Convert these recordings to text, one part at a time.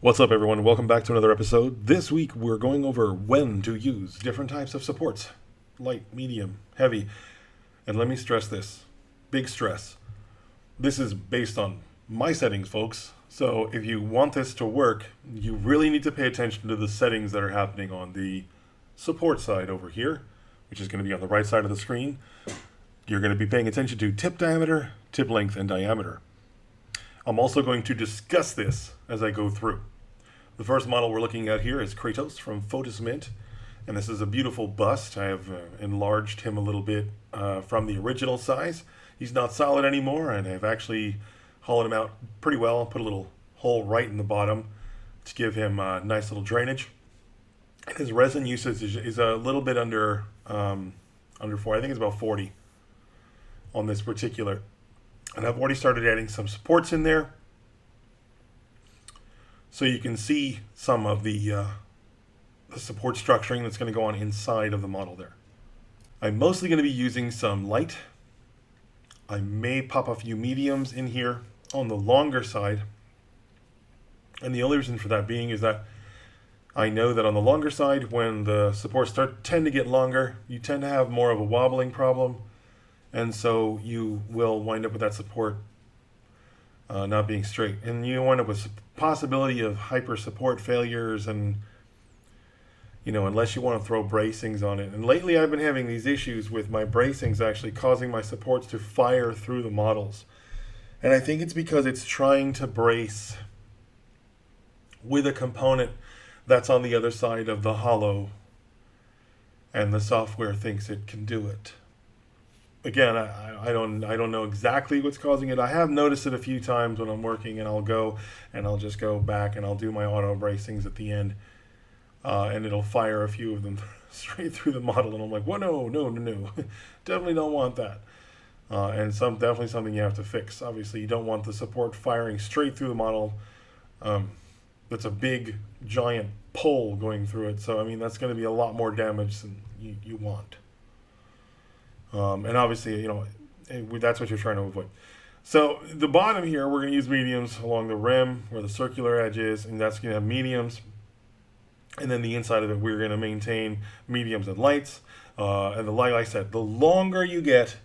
What's up, everyone? Welcome back to another episode. This week we're going over when to use different types of supports: light, medium, heavy. And let me stress this, big stress. This is based on my settings, folks. So if you want this to work, you really need to pay attention to the settings that are happening on the support side over here, which is going to be on the right side of the screen. You're going to be paying attention to tip diameter, tip length, and diameter. I'm also going to discuss this as I go through. The first model we're looking at here is Kratos from Photos Mint, and this is a beautiful bust. I have enlarged him a little bit from the original size. He's not solid anymore, and I've actually hollowed him out pretty well. Put a little hole right in the bottom to give him a nice little drainage. His resin usage is a little bit under 4. I think it's about 40 on this particular. And I've already started adding some supports in there, so you can see some of the support structuring that's going to go on inside of the model there. I'm mostly going to be using some light. I may pop a few mediums in here on the longer side. And the only reason for that being is that I know that on the longer side, when the supports tend to get longer, you tend to have more of a wobbling problem. And so you will wind up with that support not being straight. And you wind up with possibility of hyper support failures, and unless you want to throw bracings on it. And lately I've been having these issues with my bracings actually causing my supports to fire through the models. And I think it's because it's trying to brace with a component that's on the other side of the hollow, and the software thinks it can do it. Again, I don't know exactly what's causing it. I have noticed it a few times when I'm working, and I'll just go back and I'll do my auto bracings at the end, and it'll fire a few of them straight through the model, and I'm like, well, no, definitely don't want that. And definitely something you have to fix. Obviously, you don't want the support firing straight through the model. That's a big, giant pole going through it. So that's going to be a lot more damage than you want. And obviously, that's what you're trying to avoid. So the bottom here, we're going to use mediums along the rim where the circular edge is, and that's going to have mediums. And then the inside of it, we're going to maintain mediums and lights. And like I said, the longer you get,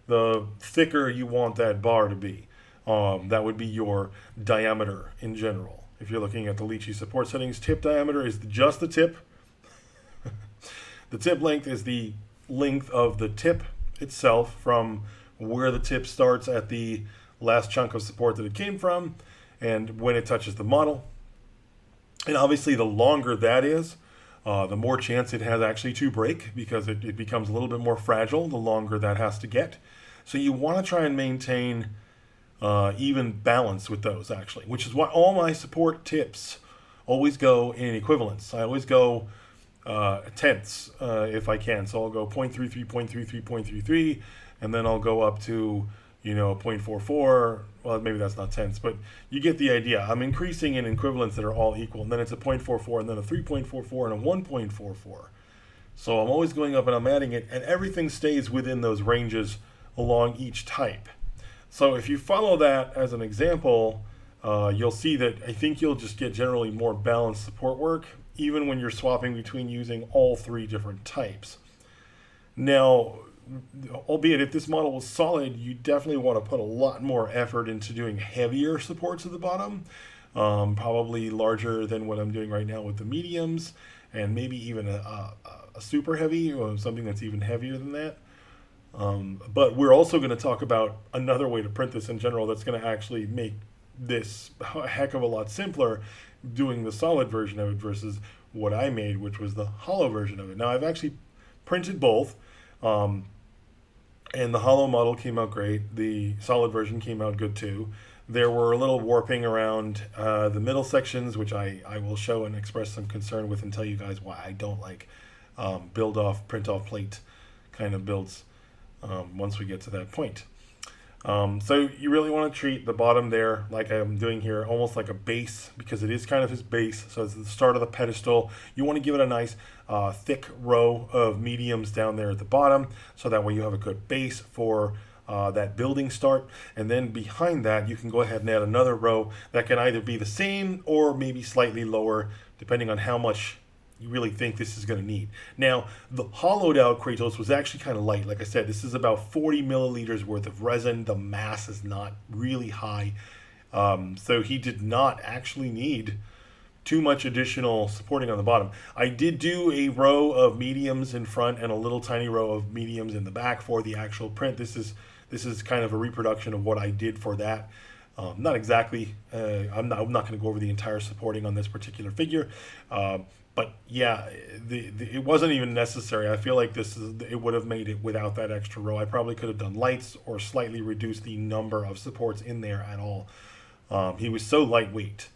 the thicker you want that bar to be. That would be your diameter in general. If you're looking at the Lychee support settings, tip diameter is just the tip. The tip length is the length of the tip itself from where the tip starts at the last chunk of support that it came from and when it touches the model. And obviously the longer that is, the more chance it has actually to break, because it becomes a little bit more fragile the longer that has to get. So you want to try and maintain even balance with those, actually, which is why all my support tips always go in equivalents. I always go tenths if I can. So I'll go 0.33, 0.33, 0.33, and then I'll go up to 0.44. Well, maybe that's not tenths, but you get the idea. I'm increasing in equivalents that are all equal, and then it's a 0.44, and then a 3.44, and a 1.44. So I'm always going up and I'm adding it, and everything stays within those ranges along each type. So if you follow that as an example, you'll see that I think you'll just get generally more balanced support work, even when you're swapping between using all three different types. Now, albeit if this model was solid, you definitely want to put a lot more effort into doing heavier supports at the bottom, probably larger than what I'm doing right now with the mediums, and maybe even a super heavy, or something that's even heavier than that. But we're also going to talk about another way to print this in general that's going to actually make this a heck of a lot simpler, doing the solid version of it versus what I made, which was the hollow version of it. Now, I've actually printed both, and the hollow model came out great. The solid version came out good too. There were a little warping around the middle sections, which I will show and express some concern with and tell you guys why I don't like build off, print off plate kind of builds once we get to that point. So you really want to treat the bottom there, like I'm doing here, almost like a base, because it is kind of his base. So it's the start of the pedestal. You want to give it a nice thick row of mediums down there at the bottom, so that way you have a good base for that building start, and then behind that you can go ahead and add another row that can either be the same or maybe slightly lower, depending on how much you really think this is going to need. Now, the hollowed out Kratos was actually kind of light. Like I said, this is about 40 milliliters worth of resin. The mass is not really high. So he did not actually need too much additional supporting on the bottom. I did do a row of mediums in front and a little tiny row of mediums in the back for the actual print. This is kind of a reproduction of what I did for that. Not exactly. I'm not going to go over the entire supporting on this particular figure. But yeah, it wasn't even necessary. I feel like it would have made it without that extra row. I probably could have done lights or slightly reduced the number of supports in there at all. He was so lightweight.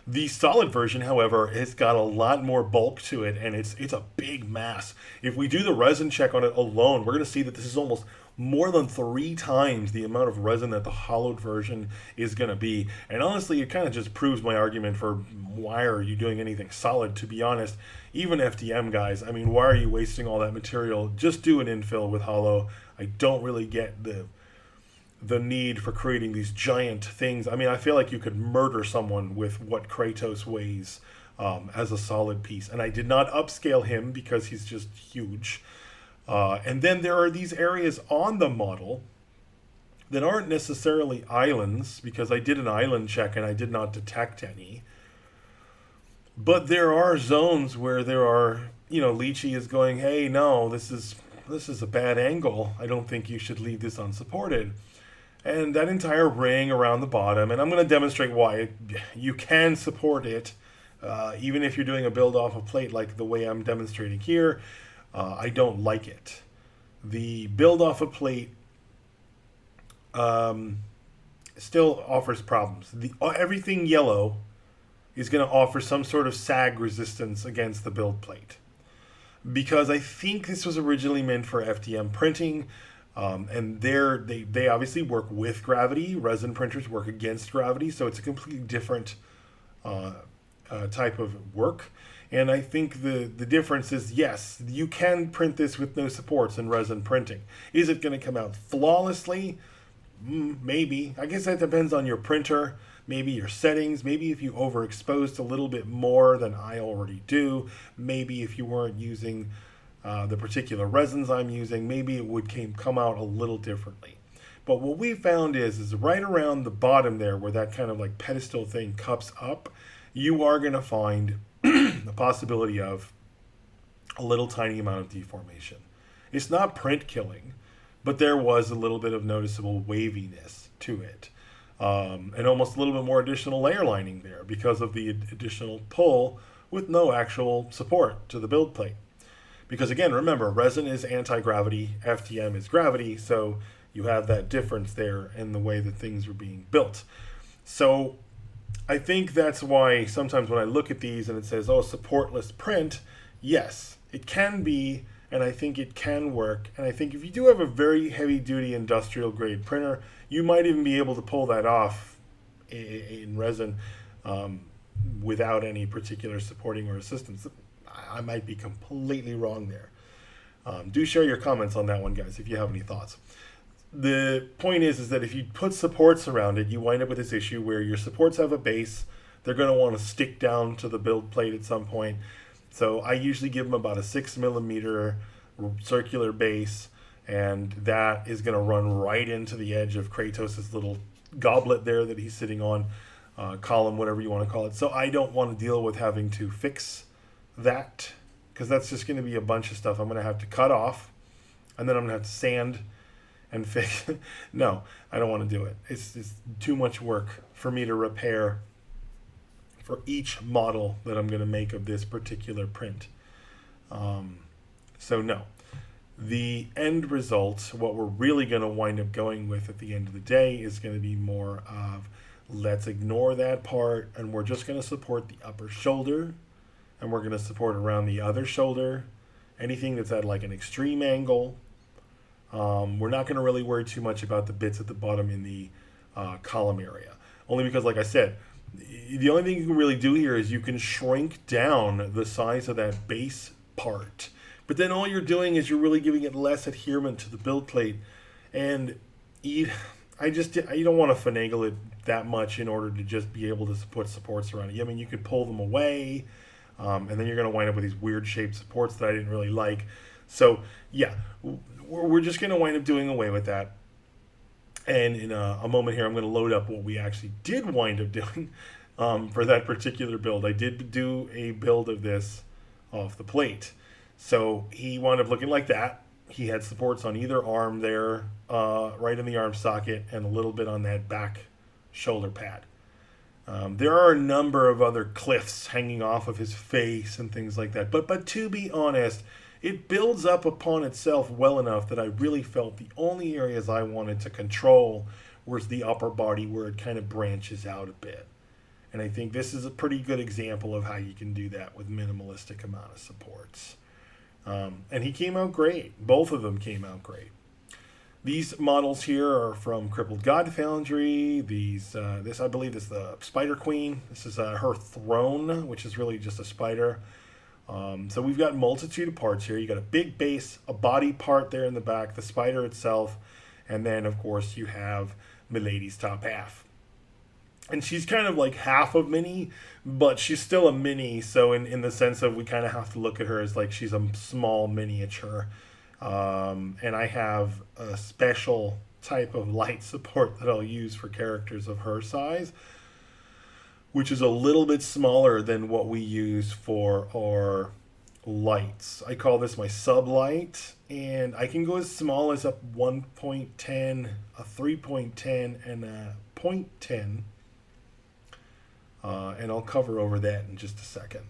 The solid version, however, has got a lot more bulk to it, and it's a big mass. If we do the resin check on it alone, we're going to see that this is almost more than 3 times the amount of resin that the hollowed version is going to be. And honestly, it kind of just proves my argument for why are you doing anything solid, to be honest. Even FDM guys, I mean, why are you wasting all that material? Just do an infill with hollow. I don't really get the need for creating these giant things. I mean, I feel like you could murder someone with what Kratos weighs as a solid piece. And I did not upscale him because he's just huge. And then there are these areas on the model that aren't necessarily islands, because I did an island check and I did not detect any. But there are zones where there are, Lychee is going, hey, no, this is a bad angle. I don't think you should leave this unsupported. And that entire ring around the bottom, and I'm going to demonstrate why you can support it, even if you're doing a build off a plate like the way I'm demonstrating here. I don't like it. The build off a plate still offers problems. Everything yellow is going to offer some sort of sag resistance against the build plate, because I think this was originally meant for FDM printing. And they obviously work with gravity. Resin printers work against gravity, so it's a completely different type of work. And I think the difference is, yes, you can print this with no supports in resin printing. Is it going to come out flawlessly? Maybe. I guess that depends on your printer, maybe your settings, maybe if you overexposed a little bit more than I already do, maybe if you weren't using the particular resins I'm using, maybe it would come out a little differently. But what we found is right around the bottom there, where that kind of like pedestal thing cups up, you are going to find the possibility of a little tiny amount of deformation. It's not print killing, but there was a little bit of noticeable waviness to it. And almost a little bit more additional layer lining there because of the additional pull with no actual support to the build plate. Because again, remember, resin is anti-gravity, FDM is gravity, so you have that difference there in the way that things are being built. So I think that's why sometimes when I look at these and it says, oh, supportless print, yes, it can be, and I think it can work. And I think if you do have a very heavy-duty industrial grade printer, you might even be able to pull that off in resin without any particular supporting or assistance. I might be completely wrong there. Do share your comments on that one, guys, if you have any thoughts. The point is that if you put supports around it, you wind up with this issue where your supports have a base. They're going to want to stick down to the build plate at some point. So I usually give them about a 6 millimeter circular base, and that is going to run right into the edge of Kratos' little goblet there that he's sitting on, column, whatever you want to call it. So I don't want to deal with having to fix that, because that's just going to be a bunch of stuff I'm going to have to cut off, and then I'm going to have to sand and fix. No, I don't want to do it. It's too much work for me to repair for each model that I'm going to make of this particular print. So no. The end result, what we're really going to wind up going with at the end of the day, is going to be more of, let's ignore that part, and we're just going to support the upper shoulder, and we're going to support around the other shoulder, anything that's at like an extreme angle. We're not going to really worry too much about the bits at the bottom in the column area. Only because, like I said, the only thing you can really do here is you can shrink down the size of that base part. But then all you're doing is you're really giving it less adherent to the build plate. And you, you don't want to finagle it that much in order to just be able to put supports around it. I mean, you could pull them away, and then you're going to wind up with these weird shaped supports that I didn't really like. So yeah, we're just going to wind up doing away with that. And in a moment here, I'm going to load up what we actually did wind up doing for that particular build. I did do a build of this off the plate. So he wound up looking like that. He had supports on either arm there, right in the arm socket, and a little bit on that back shoulder pad. There are a number of other cliffs hanging off of his face and things like that. But to be honest, it builds up upon itself well enough that I really felt the only areas I wanted to control was the upper body where it kind of branches out a bit. And I think this is a pretty good example of how you can do that with minimalistic amount of supports. And he came out great. Both of them came out great. These models here are from Crippled God Foundry. This I believe is the Spider Queen. This is her throne, which is really just a spider. So we've got a multitude of parts here. You got a big base, a body part there in the back, the spider itself, and then of course you have Milady's top half. And she's kind of like half of Minnie, but she's still a mini. So in the sense of we kind of have to look at her as like she's a small miniature. And I have a special type of light support that I'll use for characters of her size, which is a little bit smaller than what we use for our lights. I call this my sublight, and I can go as small as a 1.10, a 3.10, and a 0.10. And I'll cover over that in just a second.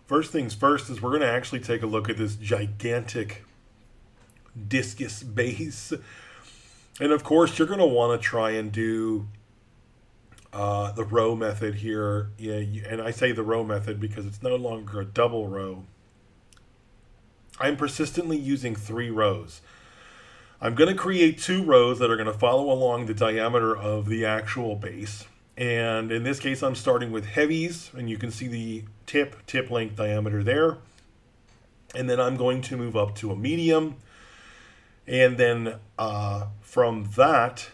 First things first is we're going to actually take a look at this gigantic discus base. And of course, you're going to want to try and do the row method here. Yeah, and I say the row method because it's no longer a double row. I'm persistently using 3 rows. I'm going to create 2 rows that are going to follow along the diameter of the actual base. And in this case, I'm starting with heavies, and you can see the tip length diameter there. And then I'm going to move up to a medium. And then from that,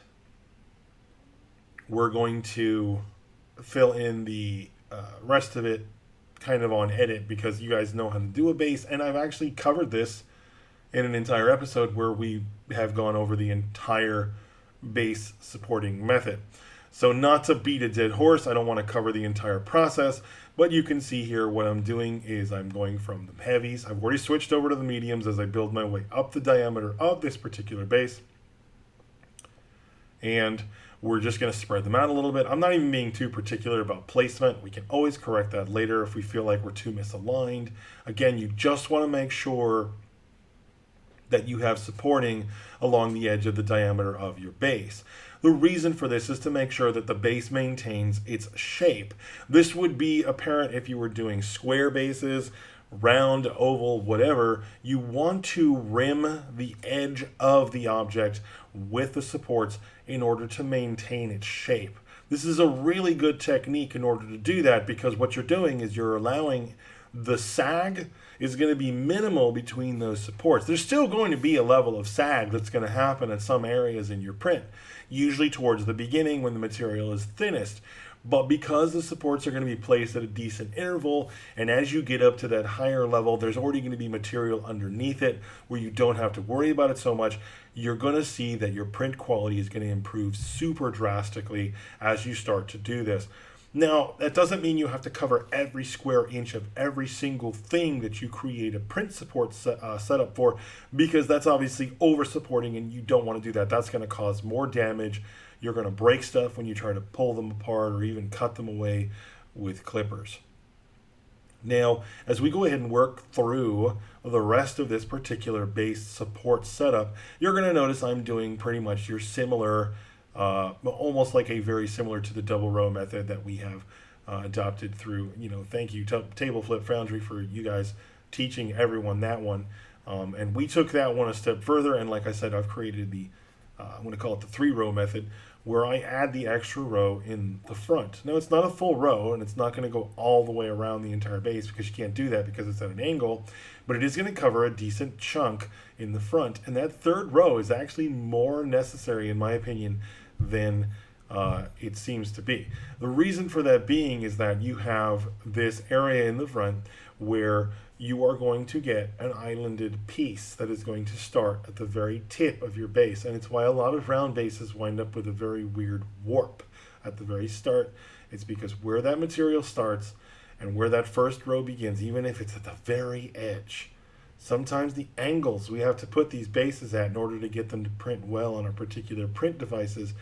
we're going to fill in the rest of it kind of on edit, because you guys know how to do a base. And I've actually covered this in an entire episode where we have gone over the entire base supporting method. So not to beat a dead horse, I don't want to cover the entire process, but you can see here what I'm doing is I'm going from the heavies. I've already switched over to the mediums as I build my way up the diameter of this particular base. And we're just going to spread them out a little bit. I'm not even being too particular about placement. We can always correct that later if we feel like we're too misaligned. Again, you just want to make sure that you have supporting along the edge of the diameter of your base. The reason for this is to make sure that the base maintains its shape. This would be apparent if you were doing square bases, round, oval, whatever. You want to rim the edge of the object with the supports in order to maintain its shape. This is a really good technique in order to do that, because what you're doing is you're allowing the sag is going to be minimal between those supports. There's still going to be a level of sag that's going to happen in some areas in your print, usually towards the beginning when the material is thinnest. But because the supports are going to be placed at a decent interval, and as you get up to that higher level, there's already going to be material underneath it where you don't have to worry about it so much, you're going to see that your print quality is going to improve super drastically as you start to do this. Now, that doesn't mean you have to cover every square inch of every single thing that you create a print support setup for, because that's obviously over supporting, and you don't want to do that. That's going to cause more damage. You're going to break stuff when you try to pull them apart or even cut them away with clippers. Now, as we go ahead and work through the rest of this particular base support setup, you're going to notice I'm doing pretty much your similar almost like a very similar to the double row method that we have adopted through, thank you, Table Flip Foundry, for you guys teaching everyone that one. And we took that one a step further, and like I said, I've created I'm going to call it the 3-row method, where I add the extra row in the front. Now, it's not a full row, and it's not going to go all the way around the entire base, because you can't do that because it's at an angle, but it is going to cover a decent chunk in the front, and that 3rd row is actually more necessary, in my opinion, than it seems to be. The reason for that being is that you have this area in the front where you are going to get an islanded piece that is going to start at the very tip of your base. And it's why a lot of round bases wind up with a very weird warp at the very start. It's because where that material starts and where that first row begins, even if it's at the very edge, sometimes the angles we have to put these bases at in order to get them to print well on our particular print devices,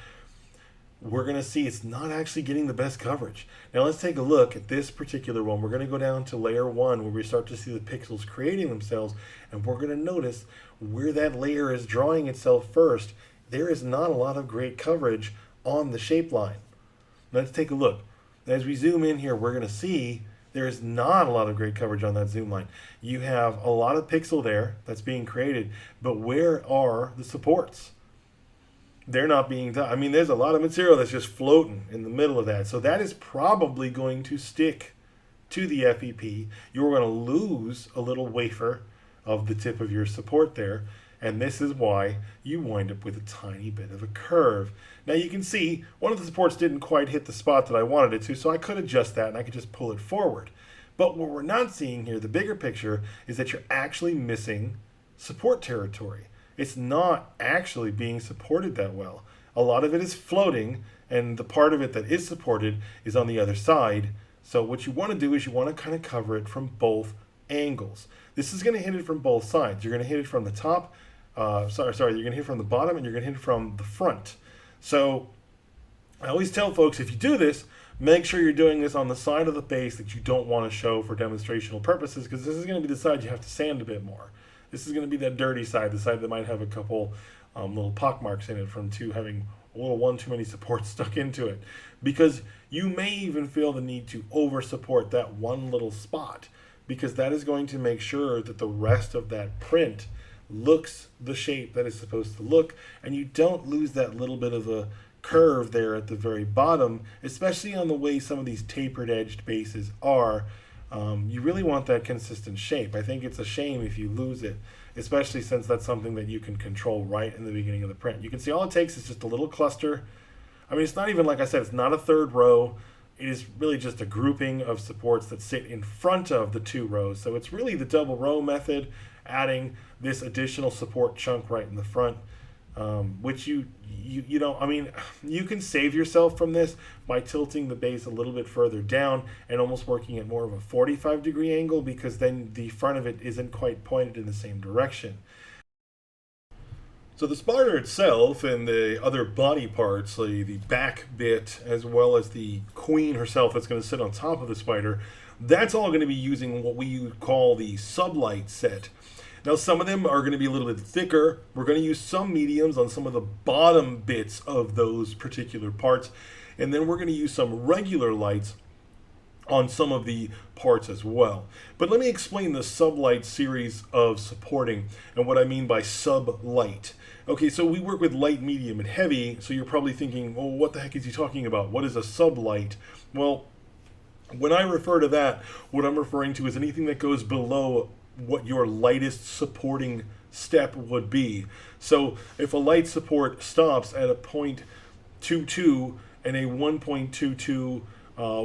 we're going to see it's not actually getting the best coverage. Now let's take a look at this particular one. We're going to go down to layer 1, where we start to see the pixels creating themselves, and we're going to notice where that layer is drawing itself first. There is not a lot of great coverage on the shape line. Let's take a look. As we zoom in here, we're going to see there is not a lot of great coverage on that zoom line. You have a lot of pixel there that's being created, but where are the supports? They're not being done. I mean, there's a lot of material that's just floating in the middle of that. So that is probably going to stick to the FEP. You're going to lose a little wafer of the tip of your support there. And this is why you wind up with a tiny bit of a curve. Now you can see one of the supports didn't quite hit the spot that I wanted it to, so I could adjust that and I could just pull it forward. But what we're not seeing here, the bigger picture, is that you're actually missing support territory. It's not actually being supported that well. A lot of it is floating, and the part of it that is supported is on the other side. So what you want to do is you want to kind of cover it from both angles. This is going to hit it from both sides. You're going to hit it from the top, you're going to hit it from the bottom, and you're going to hit it from the front. So I always tell folks, if you do this, make sure you're doing this on the side of the base that you don't want to show for demonstrational purposes, because this is going to be the side you have to sand a bit more. This is going to be that dirty side, the side that might have a couple little pock marks in it from having a little one too many supports stuck into it. Because you may even feel the need to over support that one little spot, because that is going to make sure that the rest of that print looks the shape that it's supposed to look, and you don't lose that little bit of a curve there at the very bottom, especially on the way some of these tapered edged bases are. You really want that consistent shape. I think it's a shame if you lose it, especially since that's something that you can control right in the beginning of the print. You can see all it takes is just a little cluster. I mean, it's not even, like I said, it's not a 3rd row. It is really just a grouping of supports that sit in front of the 2 rows. So it's really the double row method, adding this additional support chunk right in the front, which you don't, I mean, you can save yourself from this by tilting the base a little bit further down and almost working at more of a 45-degree angle, because then the front of it isn't quite pointed in the same direction. So the spider itself and the other body parts, the back bit, as well as the queen herself that's going to sit on top of the spider, that's all going to be using what we call the sublight set. Now, some of them are going to be a little bit thicker. We're going to use some mediums on some of the bottom bits of those particular parts. And then we're going to use some regular lights on some of the parts as well. But let me explain the sublight series of supporting and what I mean by sublight. Okay, so we work with light, medium, and heavy. So you're probably thinking, well, what the heck is he talking about? What is a sublight? Well, when I refer to that, what I'm referring to is anything that goes below what your lightest supporting step would be. So if a light support stops at a 0.22 and a 1.22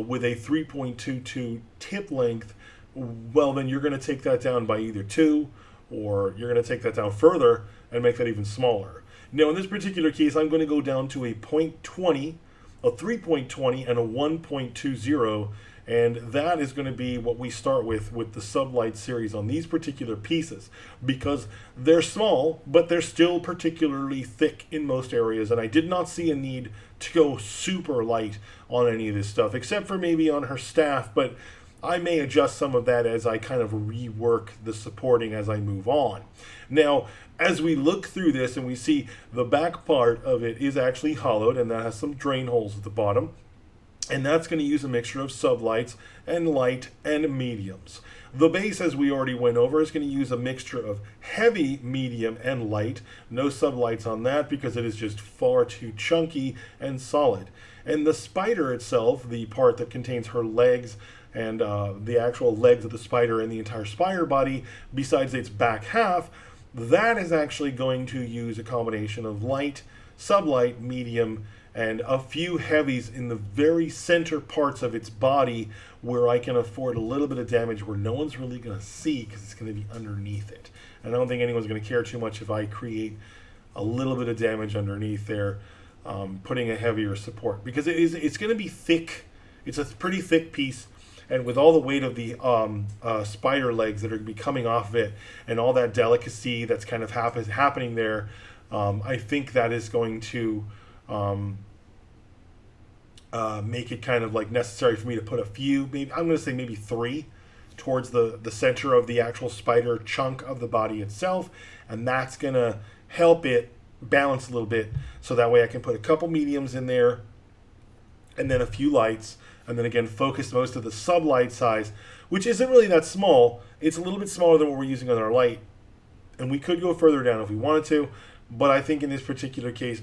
with a 3.22 tip length, well, then you're going to take that down by either 2, or you're going to take that down further and make that even smaller. Now in this particular case, I'm going to go down to a 0.20, a 3.20, and a 1.20, and that is going to be what we start with the sublight series on these particular pieces, because they're small, but they're still particularly thick in most areas, and I did not see a need to go super light on any of this stuff, except for maybe on her staff, but I may adjust some of that as I kind of rework the supporting as I move on. Now, as we look through this and we see the back part of it is actually hollowed, and that has some drain holes at the bottom. And that's going to use a mixture of sublights and light and mediums. The base, as we already went over, is going to use a mixture of heavy, medium, and light. No sublights on that because it is just far too chunky and solid. And the spider itself, the part that contains her legs and the actual legs of the spider and the entire spider body, besides its back half, that is actually going to use a combination of light, sublight, medium, and a few heavies in the very center parts of its body where I can afford a little bit of damage where no one's really going to see because it's going to be underneath it. And I don't think anyone's going to care too much if I create a little bit of damage underneath there, putting a heavier support. Because it's going to be thick. It's a pretty thick piece. And with all the weight of the spider legs that are going to be coming off of it and all that delicacy that's kind of happening there, I think that is going to make it kind of like necessary for me to put a few, maybe I'm going to say maybe 3 towards the center of the actual spider chunk of the body itself, and that's going to help it balance a little bit, so that way I can put a couple mediums in there and then a few lights, and then again focus most of the sublight size, which isn't really that small. It's a little bit smaller than what we're using on our light, and we could go further down if we wanted to, but I think in this particular case,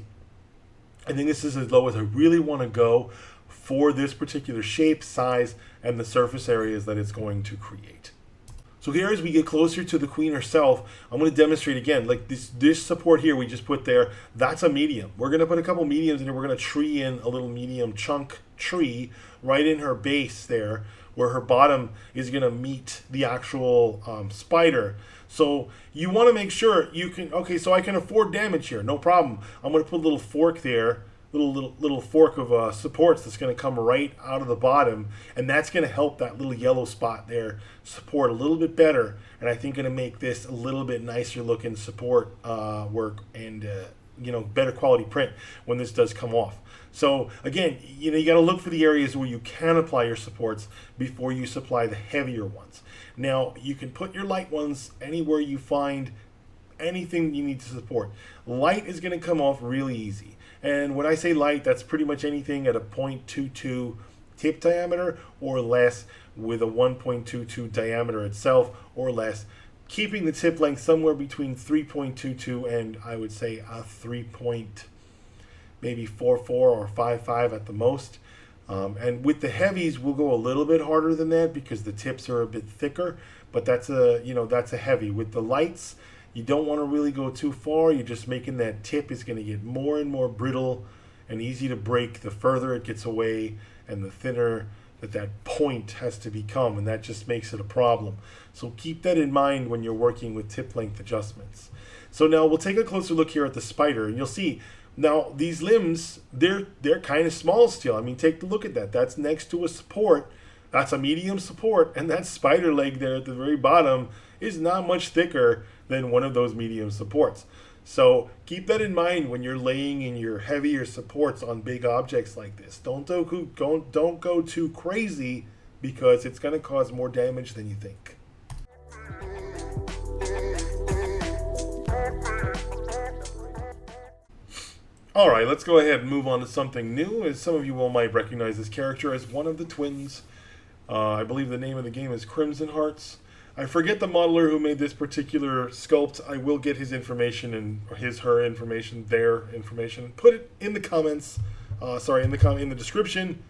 I think this is as low as I really want to go for this particular shape, size, and the surface areas that it's going to create. So here, as we get closer to the queen herself, I'm going to demonstrate again, like this support here we just put there, that's a medium. We're going to put a couple mediums in here. We're going to tree in a little medium chunk tree right in her base there, where her bottom is going to meet the actual spider. So you want to make sure you can, okay, so I can afford damage here, no problem. I'm going to put a little fork there, little fork of supports that's going to come right out of the bottom, and that's going to help that little yellow spot there support a little bit better, and I think going to make this a little bit nicer looking support work and better quality print when this does come off. So again, you got to look for the areas where you can apply your supports before you supply the heavier ones. Now, you can put your light ones anywhere you find anything you need to support. Light is going to come off really easy. And when I say light, that's pretty much anything at a 0.22 tip diameter or less, with a 1.22 diameter itself or less, keeping the tip length somewhere between 3.22 and I would say a 3.44 or 55 at the most. And with the heavies, we'll go a little bit harder than that because the tips are a bit thicker, but that's a heavy. With the lights, you don't want to really go too far. You're just making that tip is going to get more and more brittle and easy to break the further it gets away and the thinner that point has to become, and that just makes it a problem. So keep that in mind when you're working with tip length adjustments. So now we'll take a closer look here at the spider, and you'll see now these limbs, they're kind of small still. I mean, take a look at that. That's next to a support. That's a medium support, and that spider leg there at the very bottom is not much thicker than one of those medium supports. So keep that in mind when you're laying in your heavier supports on big objects like this. Don't go too crazy because it's going to cause more damage than you think. All right, let's go ahead and move on to something new. As some of you all might recognize this character as one of the twins. I believe the name of the game is Crimson Hearts. I forget the modeler who made this particular sculpt. I will get his information and her information, their information. Put it in the comments. In the description.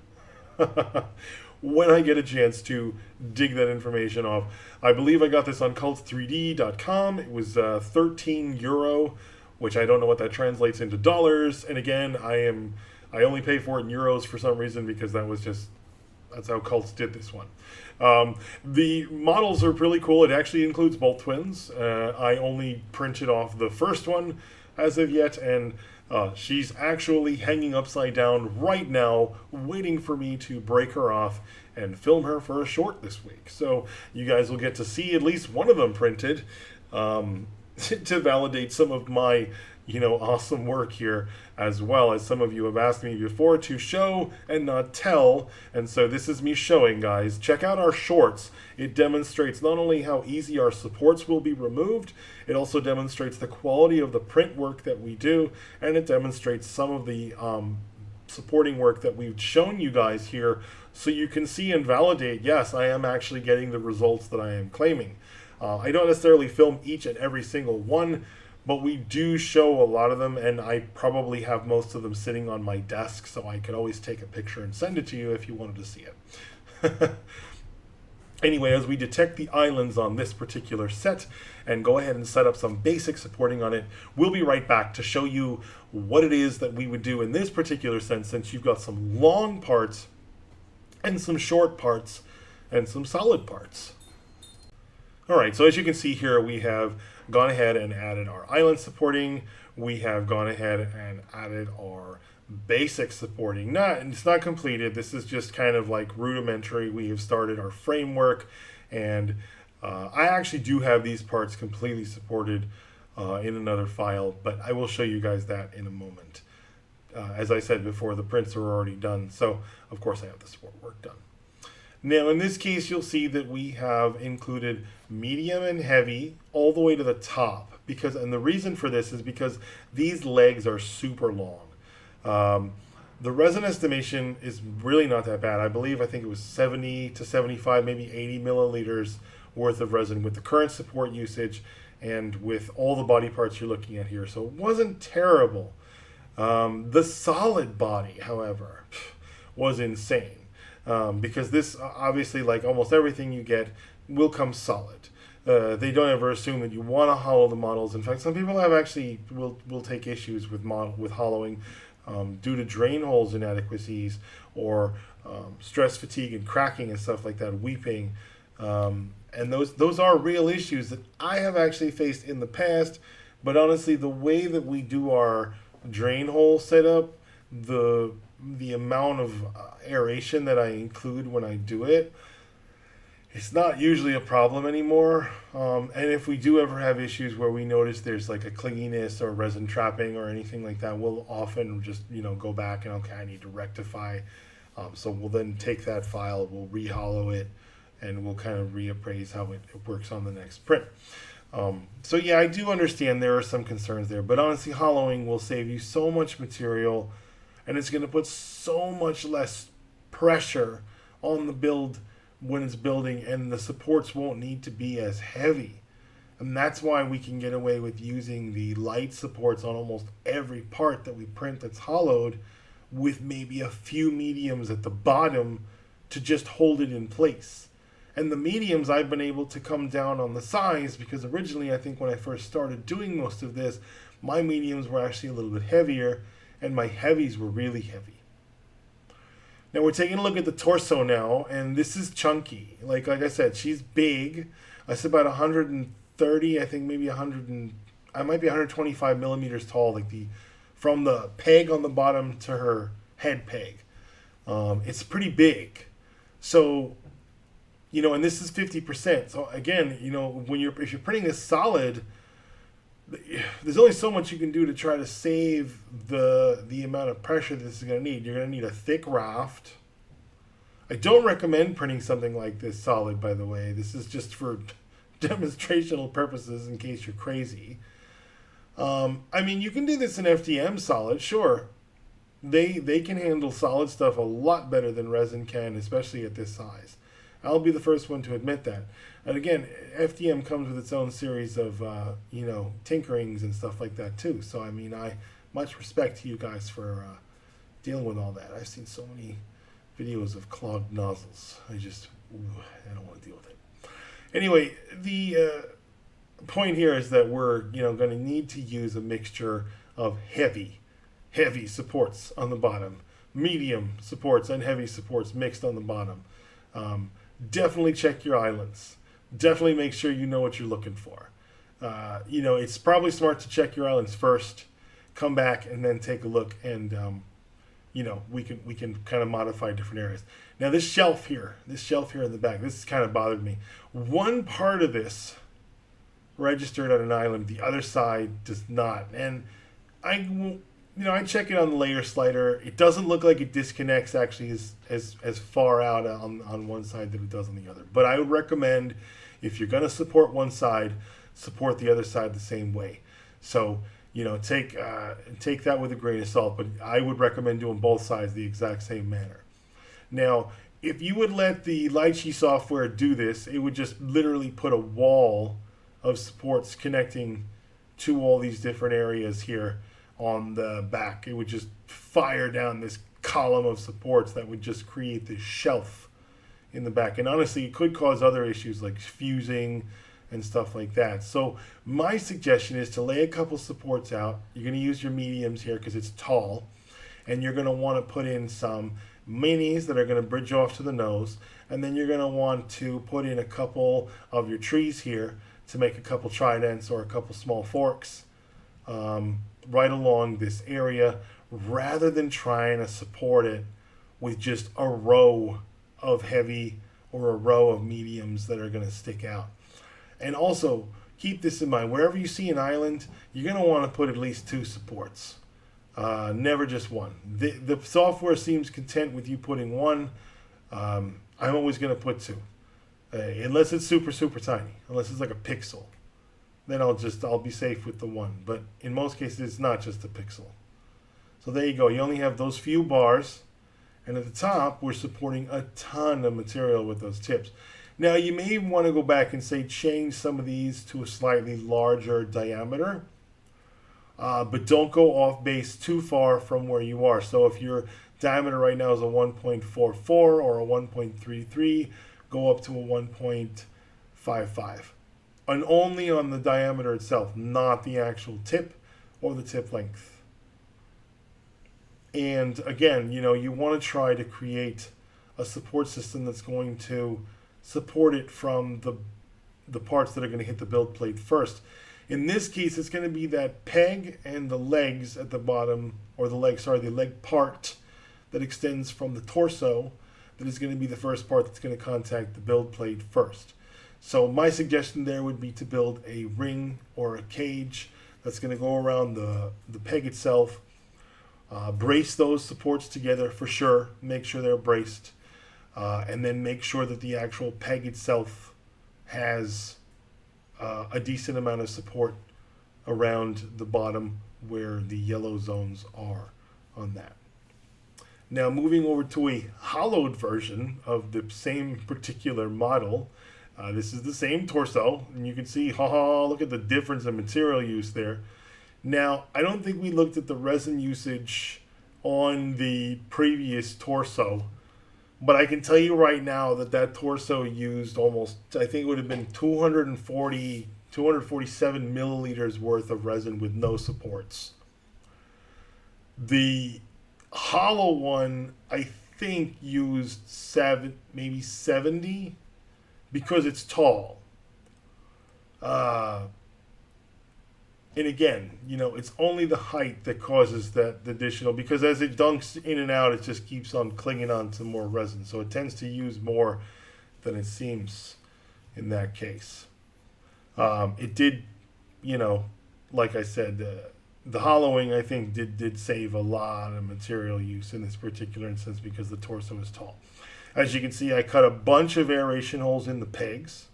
When I get a chance to dig that information off. I believe I got this on cult3d.com. It was €13, which I don't know what that translates into dollars. And again, I only pay for it in euros for some reason because that's how Cults did this one. The models are really cool. It actually includes both twins. I only printed off the first one as of yet, and she's actually hanging upside down right now, waiting for me to break her off and film her for a short this week. So you guys will get to see at least one of them printed to validate some of my awesome work here, as well as some of you have asked me before to show and not tell, and so this is me showing, guys. Check out our shorts. It demonstrates not only how easy our supports will be removed, it also demonstrates the quality of the print work that we do, and it demonstrates some of the supporting work that we've shown you guys here, so you can see and validate, yes, I am actually getting the results that I am claiming. I don't necessarily film each and every single one, but we do show a lot of them, and I probably have most of them sitting on my desk, so I could always take a picture and send it to you if you wanted to see it. Anyway, as we detect the islands on this particular set and go ahead and set up some basic supporting on it, we'll be right back to show you what it is that we would do in this particular sense, since you've got some long parts and some short parts and some solid parts. All right, so as you can see here, we have gone ahead and added our island supporting. We have gone ahead and added our basic supporting. It's not completed. This is just kind of like rudimentary. We have started our framework, and I actually do have these parts completely supported in another file, but I will show you guys that in a moment. As I said before, the prints are already done, so of course I have the support work done. Now in this case, you'll see that we have included medium and heavy all the way to the top, and the reason for this is because these legs are super long. The resin estimation is really not that bad. I think it was 70 to 75, maybe 80 milliliters worth of resin with the current support usage and with all the body parts you're looking at here. So it wasn't terrible. The solid body, however, was insane. Because this, obviously, like almost everything you get, will come solid. They don't ever assume that you want to hollow the models. In fact, some people have actually will take issues with hollowing due to drain holes inadequacies or stress fatigue and cracking and stuff like that, weeping. And those are real issues that I have actually faced in the past. But honestly, the way that we do our drain hole setup, the amount of aeration that I include when I do it, it's not usually a problem anymore. And if we do ever have issues where we notice there's like a clinginess or resin trapping or anything like that, we'll often just go back and okay, I need to rectify. So we'll then take that file, we'll re-hollow it, and we'll kind of reappraise how it works on the next print. So yeah, I do understand there are some concerns there, but honestly, hollowing will save you so much material, and it's going to put so much less pressure on the build when it's building, and the supports won't need to be as heavy. And that's why we can get away with using the light supports on almost every part that we print that's hollowed, with maybe a few mediums at the bottom to just hold it in place. And the mediums, I've been able to come down on the size, because originally, I think when I first started doing most of this, my mediums were actually a little bit heavier and my heavies were really heavy. Now we're taking a look at the torso now, and this is chunky. Like I said, she's big. I said about 130, I think maybe 100, I might be 125 millimeters tall, like from the peg on the bottom to her head peg. It's pretty big. So, and this is 50%. So again, if you're printing this solid, there's only so much you can do to try to save the amount of pressure this is going to need. You're going to need a thick raft. I don't recommend printing something like this solid, by the way. This is just for demonstrational purposes in case you're crazy. You can do this in FDM solid, sure. They can handle solid stuff a lot better than resin can, especially at this size. I'll be the first one to admit that. And again, FDM comes with its own series of, tinkerings and stuff like that too. So, I much respect to you guys for dealing with all that. I've seen so many videos of clogged nozzles. I don't want to deal with it. Anyway, the point here is that we're, going to need to use a mixture of heavy supports on the bottom, medium supports and heavy supports mixed on the bottom. Definitely check your islands. Definitely make sure you know what you're looking for. It's probably smart to check your islands first, come back, and then take a look, and we can kind of modify different areas. Now this shelf here in the back, this has kind of bothered me. One part of this registered on an island, the other side does not, and I check it on the layer slider. It doesn't look like it disconnects actually as far out on one side that it does on the other. But I would recommend, if you're going to support one side, support the other side the same way. So, take that with a grain of salt. But I would recommend doing both sides the exact same manner. Now, if you would let the Lychee software do this, it would just literally put a wall of supports connecting to all these different areas here on the back. It would just fire down this column of supports that would just create this shelf in the back. And honestly, it could cause other issues like fusing and stuff like that. So my suggestion is to lay a couple supports out. You're going to use your mediums here because it's tall. And you're going to want to put in some minis that are going to bridge off to the nose. And then you're going to want to put in a couple of your trees here to make a couple tridents or a couple small forks right along this area, rather than trying to support it with just a row of heavy or a row of mediums that are going to stick out. And also, keep this in mind. Wherever you see an island, you're going to want to put at least 2 supports. Never just one. The software seems content with you putting 1. I'm always going to put 2. Unless it's super, super tiny. Unless it's like a pixel. Then I'll be safe with the 1. But in most cases, it's not just a pixel. So there you go. You only have those few bars. And at the top, we're supporting a ton of material with those tips. Now, you may want to go back and say change some of these to a slightly larger diameter. But don't go off base too far from where you are. So if your diameter right now is a 1.44 or a 1.33, go up to a 1.55. And only on the diameter itself, not the actual tip or the tip length. And again, you want to try to create a support system that's going to support it from the parts that are going to hit the build plate first. In this case, it's going to be that peg and the legs at the bottom, or the leg part that extends from the torso, that is going to be the first part that's going to contact the build plate first. So my suggestion there would be to build a ring or a cage that's going to go around the peg itself. Brace those supports together for sure. Make sure they're braced. And then make sure that the actual peg itself has a decent amount of support around the bottom where the yellow zones are on that. Now moving over to a hollowed version of the same particular model. This is the same torso, and you can see, look at the difference in material use there. Now, I don't think we looked at the resin usage on the previous torso, but I can tell you right now that torso used almost, I think it would have been 247 milliliters worth of resin with no supports. The hollow one, I think, used maybe 70 because it's tall. And again, it's only the height that causes that additional, because as it dunks in and out, it just keeps on clinging on to more resin. So it tends to use more than it seems in that case. It did, like I said, the hollowing, I think, did save a lot of material use in this particular instance because the torso is tall. As you can see, I cut a bunch of aeration holes in the pegs,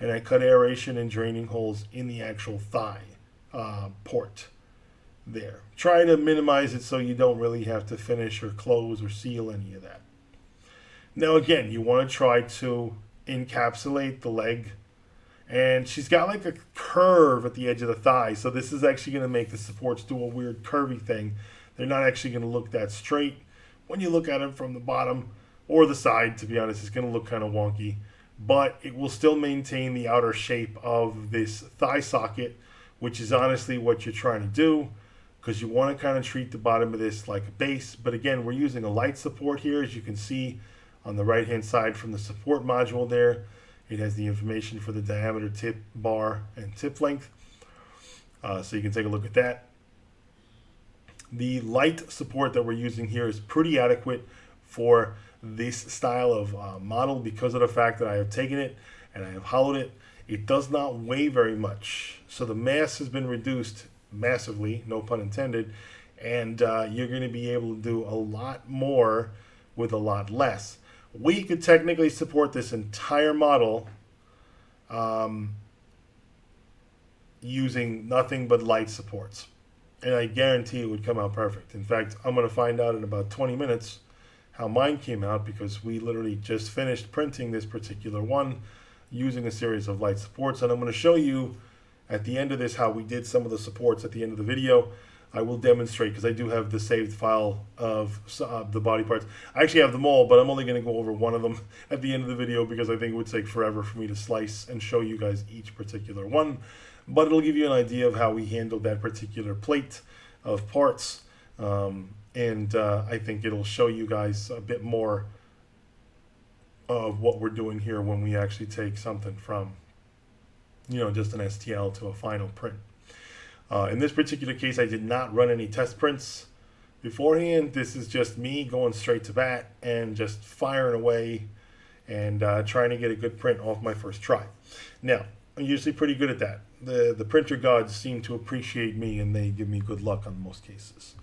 and I cut aeration and draining holes in the actual thigh port there. Try to minimize it so you don't really have to finish or close or seal any of that. Now again, you want to try to encapsulate the leg, and she's got like a curve at the edge of the thigh, so this is actually going to make the supports do a weird curvy thing. They're not actually going to look that straight. When you look at them from the bottom or the side, to be honest, it's going to look kind of wonky, but it will still maintain the outer shape of this thigh socket, which is honestly what you're trying to do, because you want to kind of treat the bottom of this like a base. But again, we're using a light support here, as you can see on the right hand side from the support module there. It has the information for the diameter, tip, bar, and tip length. So you can take a look at that. The light support that we're using here is pretty adequate for this style of model because of the fact that I have taken it and I have hollowed it. It does not weigh very much, so the mass has been reduced massively, no pun intended, and you're going to be able to do a lot more with a lot less. We could technically support this entire model using nothing but light supports. and I guarantee it would come out perfect. In fact, I'm going to find out in about 20 minutes how mine came out, because we literally just finished printing this particular one using a series of light supports, and I'm going to show you at the end of this how we did some of the supports at the end of the video. I will demonstrate, because I do have the saved file of the body parts. I actually have them all, but I'm only going to go over one of them at the end of the video, because I think it would take forever for me to slice and show you guys each particular one. But it'll give you an idea of how we handled that particular plate of parts. And I think it'll show you guys a bit more of what we're doing here when we actually take something from, you know, just an STL to a final print. In this particular case, I did not run any test prints beforehand. This is just me going straight to bat and just firing away and trying to get a good print off my first try. Now, I'm usually pretty good at that. The printer gods seem to appreciate me, and they give me good luck on most cases.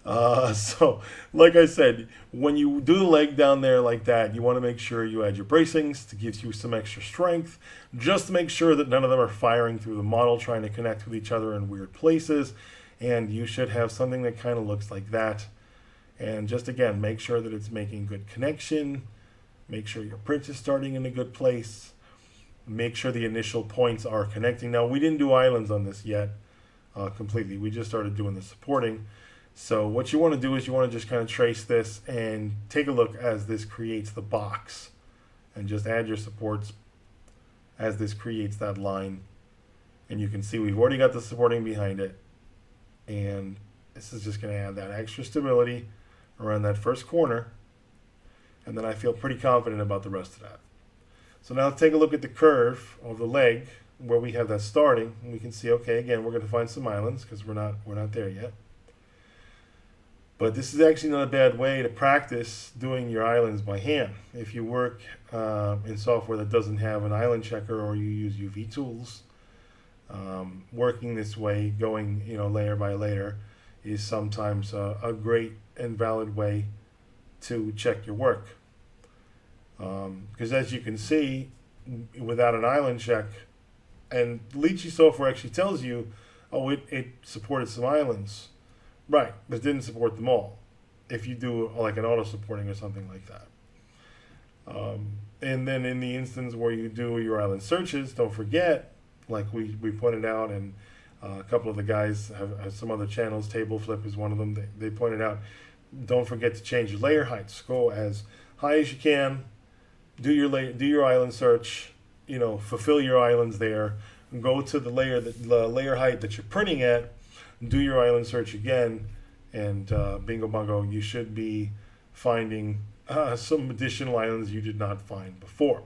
So, like I said, when you do the leg down there like that, you want to make sure you add your bracings to give you some extra strength. Just to make sure that none of them are firing through the model, trying to connect with each other in weird places. And you should have something that kind of looks like that. And just again, make sure that it's making good connection. Make sure your print is starting in a good place. Make sure the initial points are connecting. Now, we didn't do islands on this yet completely. We just started doing the supporting. So what you want to do is you want to just kind of trace this and take a look as this creates the box, and just add your supports as this creates that line. And you can see we've already got the supporting behind it, and this is just going to add that extra stability around that first corner, and then I feel pretty confident about the rest of that. So now let's take a look at the curve of the leg where we have that starting, and we can see, okay, again, we're going to find some islands because we're not there yet. But this is actually not a bad way to practice doing your islands by hand. If you work in software that doesn't have an island checker, or you use UV tools, working this way, going layer by layer, is sometimes a great and valid way to check your work. Because as you can see, without an island check, and Lychee software actually tells you, oh, it supported some islands. Right, but it didn't support them all. If you do like an auto supporting or something like that. And then in the instance where you do your island searches, don't forget, like we pointed out, and a couple of the guys have some other channels, Table Flip is one of them, they pointed out, don't forget to change your layer heights. Go as high as you can, do your island search, fulfill your islands there, and go to the layer height that you're printing at, do your island search again, and bingo bongo, you should be finding some additional islands you did not find before.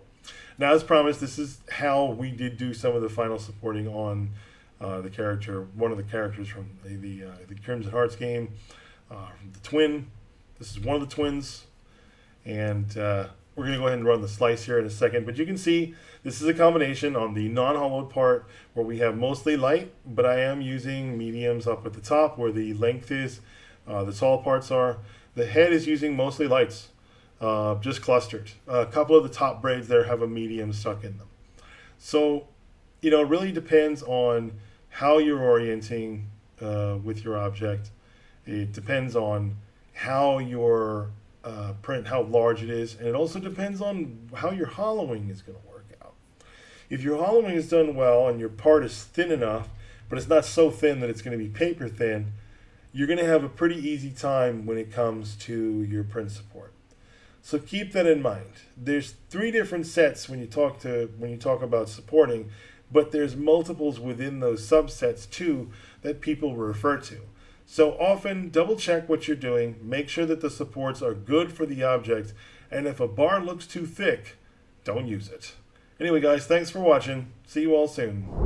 Now, as promised, this is how we did do some of the final supporting on the character, one of the characters from the Crimson Hearts game, the twin. This is one of the twins, and we're going to go ahead and run the slice here in a second, but you can see this is a combination on the non-hollowed part where we have mostly light, but I am using mediums up at the top where the length is, the tall parts are. The head is using mostly lights, just clustered. A couple of the top braids there have a medium stuck in them. So, it really depends on how you're orienting with your object. It depends on how your print, how large it is, and it also depends on how your hollowing is going to work out. If your hollowing is done well and your part is thin enough, but it's not so thin that it's going to be paper thin, you're going to have a pretty easy time when it comes to your print support. So keep that in mind. There's 3 different sets when you talk about supporting, but there's multiples within those subsets too that people refer to. So often, double check what you're doing, make sure that the supports are good for the object, and if a bar looks too thick, don't use it. Anyway guys, thanks for watching. See you all soon.